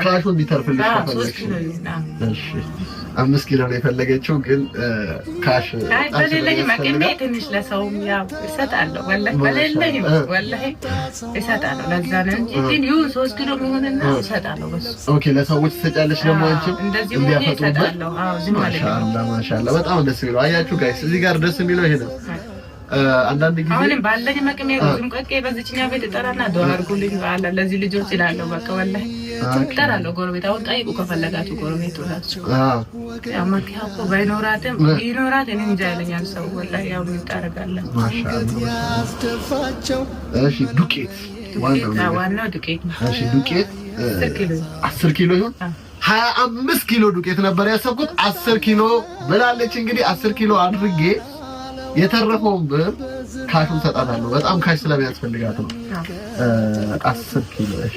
ካሹን ቢተርፍልሽ ከፈለግሽ እሺ 5 ኪሎ ነው የፈለገችው ግን ካሽ በሌለኝ ማቀሜ ትንሽ ለሰውም ያው እሰጣለሁ በሌለኝ ወላሂ እሰጣለሁ ለዛ ነው እንጂ ግን ይሁን 3 ኪሎ ሆነና እሰጣለሁ በሱ ኦኬ ለሰዎች ትሰጫለሽ ደግሞ አንቺ እንዲያፈጡበት አዎ ዝም ማለት ነው ማሻአላ በጣም ደስ ይላል አያችሁ ጋይስ እዚህ ጋር ደስ የሚለው ይሄ ነው አንዳንድ ጊዜ አሁን ባለኝ ማቀሜ ዝም ቆቄ በዚህኛው ቤት ጠራና ዱአ አድርጉልኝ ባለ ለዚህ ልጆች ይላል በቃ ወላሂ ተጠራለሁ ጎረቤት አሁን ጠይቁ ከፈለጋችሁ ጎረቤት ወላችሁ ያው ማኪያኮ ባይኖራትም ይኖራት እኔ እንጃ ይለኛል ሰው ወላሂ ያው ይጣረጋለን ማሻአላ እሺ ዱቄት ዋናው ዱቄት እሺ ዱቄት 10 ኪሎ ይሁን 25 ኪሎ ዱቄት ነበር ያሰብኩት 10 ኪሎ ብላለች እንግዲህ 10 ኪሎ አድርጌ የተረፈውን ብር ካሹን ሰጣታለሁ በጣም ካሽ ስለሚያስፈልጋት ነው 10 ኪሎ እሺ